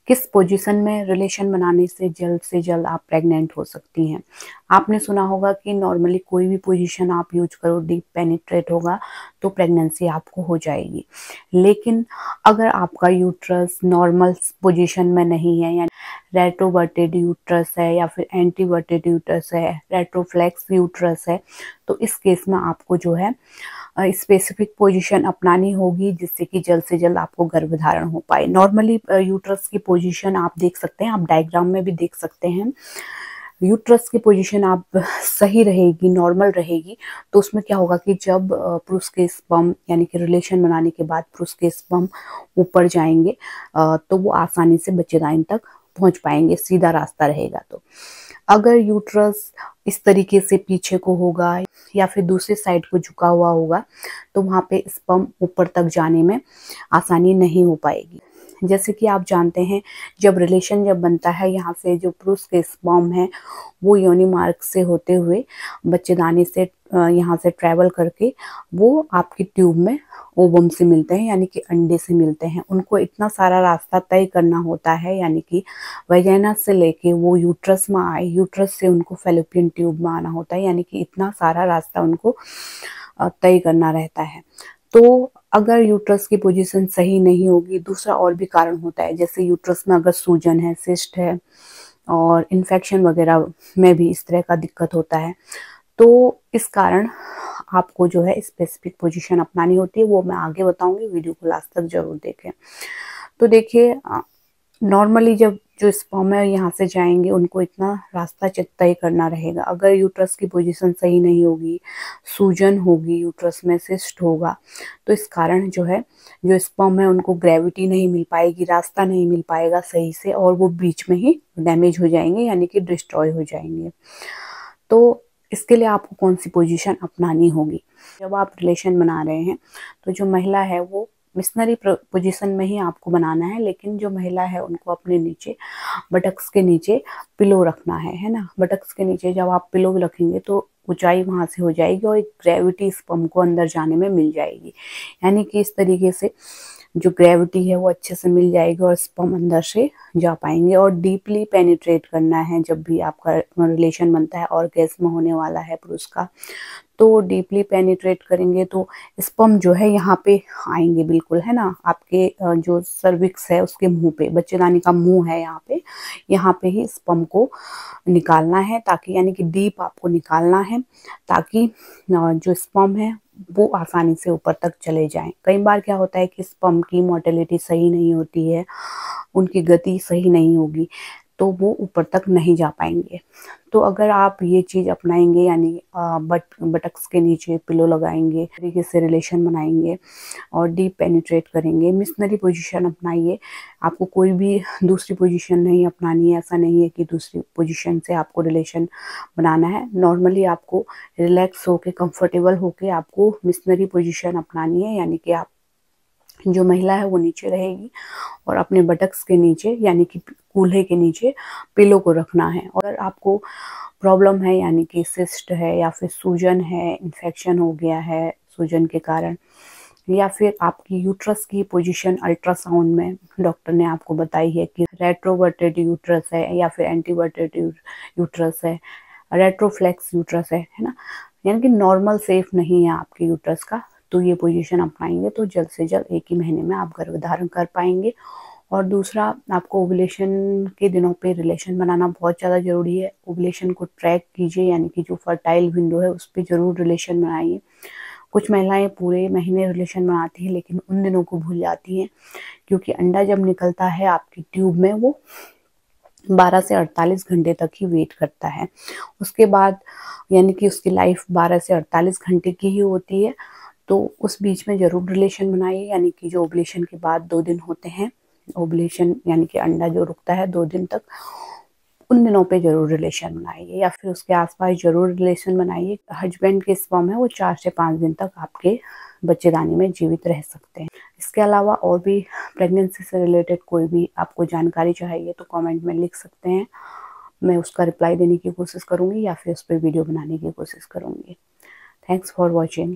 किस पोजीशन में रिलेशन बनाने से जल्द आप प्रेग्नेंट हो सकती हैं। आपने सुना होगा कि नॉर्मली कोई भी पोजीशन आप यूज करो डीप पेनिट्रेट होगा तो प्रेगनेंसी आपको हो जाएगी। लेकिन अगर आपका यूट्रस नॉर्मल पोजीशन में नहीं है, यानी रेट्रोवर्टेड यूट्रस है या फिर एंटीवर्टेड यूट्रस है, रेट्रोफ्लेक्स यूट्रस है, तो इस केस में आपको जो है स्पेसिफिक पोजीशन अपनानी होगी जिससे कि जल्द से जल्द आपको गर्भधारण हो पाए। नॉर्मली यूट्रस की पोजीशन आप देख सकते हैं, आप डायग्राम में भी देख सकते हैं। यूट्रस की पोजीशन आप सही रहेगी, नॉर्मल रहेगी, तो उसमें क्या होगा कि जब पुरुष के स्पर्म यानी कि रिलेशन बनाने के बाद पुरुष के स्पर्म ऊपर जाएंगे तो वो आसानी से बच्चेदानी तक पहुंच पाएंगे, सीधा रास्ता रहेगा। तो अगर यूट्रस इस तरीके से पीछे को होगा या फिर दूसरी साइड को झुका हुआ होगा तो वहां पे स्पर्म ऊपर तक जाने में आसानी नहीं हो पाएगी। जैसे कि आप जानते हैं जब रिलेशन बनता है, यहाँ से जो पुरुष के स्पर्म है वो योनि मार्ग से होते हुए बच्चेदानी से यहाँ से ट्रैवल करके वो आपकी ट्यूब में ओवम से मिलते हैं, यानी कि अंडे से मिलते हैं। उनको इतना सारा रास्ता तय करना होता है, यानी कि वजाइना से लेके वो यूट्रस में आए, यूट्रस से उनको फेलोपियन ट्यूब में आना होता है, यानी कि इतना सारा रास्ता उनको तय करना रहता है। तो अगर यूट्रस की पोजीशन सही नहीं होगी, दूसरा और भी कारण होता है, जैसे यूट्रस में अगर सूजन है, सिस्ट है और इन्फेक्शन वगैरह में भी इस तरह का दिक्कत होता है, तो इस कारण आपको जो है स्पेसिफिक पोजीशन अपनानी होती है। वो मैं आगे बताऊंगी, वीडियो को लास्ट तक जरूर देखें। तो देखिए नॉर्मली जब जो स्पर्म है यहाँ से जाएंगे उनको इतना रास्ता तय करना रहेगा। अगर यूट्रस की पोजीशन सही नहीं होगी, सूजन होगी, यूट्रस में सिस्ट होगा, तो इस कारण जो है जो स्पर्म है उनको ग्रेविटी नहीं मिल पाएगी, रास्ता नहीं मिल पाएगा सही से, और वो बीच में ही डैमेज हो जाएंगे, यानी कि डिस्ट्रॉय हो जाएंगे। तो इसके लिए आपको कौन सी पोजीशन अपनानी होगी? जब आप रिलेशन बना रहे हैं तो जो महिला है वो मिशनरी पोजीशन में ही आपको बनाना है, लेकिन जो महिला है उनको अपने नीचे बटक्स के नीचे पिलो रखना है ना। बटक्स के नीचे जब आप पिलो रखेंगे तो ऊंचाई वहां से हो जाएगी और एक ग्रेविटी स्पर्म को अंदर जाने में मिल जाएगी, यानी कि इस तरीके से जो ग्रेविटी है वो अच्छे से मिल जाएगी और स्पर्म अंदर से जा पाएंगे। और डीपली पेनिट्रेट करना है जब भी आपका रिलेशन बनता है, ऑर्गेज्म होने वाला है पुरुष का, तो डीपली पेनिट्रेट करेंगे तो स्पर्म जो है यहाँ पे आएंगे, बिल्कुल है ना, आपके जो सर्विक्स है उसके मुंह पे, बच्चेदानी का मुंह है यहाँ पे ही स्पर्म को निकालना है, ताकि यानी कि डीप आपको निकालना है ताकि जो स्पर्म है वो आसानी से ऊपर तक चले जाएं। कई बार क्या होता है कि स्पर्म की मोटिलिटी सही नहीं होती है, उनकी गति सही नहीं होगी, तो वो ऊपर तक नहीं जा पाएंगे। तो अगर आप ये चीज अपनाएंगे, यानी बटक्स के नीचे पिलो लगाएंगे, तरीके से रिलेशन बनाएंगे और डीप पेनिट्रेट करेंगे, मिशनरी पोजीशन अपनाइए। आपको कोई भी दूसरी पोजीशन नहीं अपनानी है, ऐसा नहीं है कि दूसरी पोजीशन से आपको रिलेशन बनाना है। नॉर्मली आपको रिलैक्स होके, कंफर्टेबल होके आपको मिशनरी पोजीशन अपनानी है, यानी कि आप जो महिला है वो नीचे रहेगी और अपने बटक्स के नीचे यानी कि कूल्हे के नीचे पिलो को रखना है। और आपको प्रॉब्लम है, यानी कि सिस्ट है या फिर सूजन है, इन्फेक्शन हो गया है सूजन के कारण, या फिर आपकी यूट्रस की पोजीशन अल्ट्रासाउंड में डॉक्टर ने आपको बताई है कि रेट्रोवर्टेड यूट्रस है या फिर एंटीवर्टेड यूट्रस है, रेट्रोफ्लेक्स यूट्रस है ना, यानी कि नॉर्मल सेफ नहीं है आपके यूट्रस का, तो ये पोजीशन अपनाएंगे तो जल्द से जल्द एक ही महीने में आप गर्भधारण कर पाएंगे। और दूसरा, आपको ओवुलेशन के दिनों पे रिलेशन बनाना बहुत ज़्यादा ज़रूरी है। ओवुलेशन को ट्रैक कीजिए, यानी कि जो फर्टाइल विंडो है उस पर ज़रूर रिलेशन बनाइए। कुछ महिलाएं पूरे महीने रिलेशन बनाती हैं लेकिन उन दिनों को भूल जाती हैं, क्योंकि अंडा जब निकलता है आपकी ट्यूब में वो 12 से 48 घंटे तक ही वेट करता है। उसके बाद यानी कि उसकी लाइफ 12 से 48 घंटे की ही होती है, तो उस बीच में जरूर रिलेशन बनाइए, यानी कि जो ओवुलेशन के बाद 2 दिन होते हैं, ओवुलेशन यानी कि अंडा जो रुकता है 2 दिन तक, उन दिनों पे जरूर रिलेशन बनाइए या फिर उसके आसपास जरूर रिलेशन बनाइए। हस्बैंड के स्पर्म है वो 4 से 5 दिन तक आपके बच्चेदानी में जीवित रह सकते हैं। इसके अलावा और भी प्रेगनेंसी से रिलेटेड कोई भी आपको जानकारी चाहिए तो कमेंट में लिख सकते हैं, मैं उसका रिप्लाई देने की कोशिश करूंगी या फिर उस पर वीडियो बनाने की कोशिश करूंगी। Thanks for watching.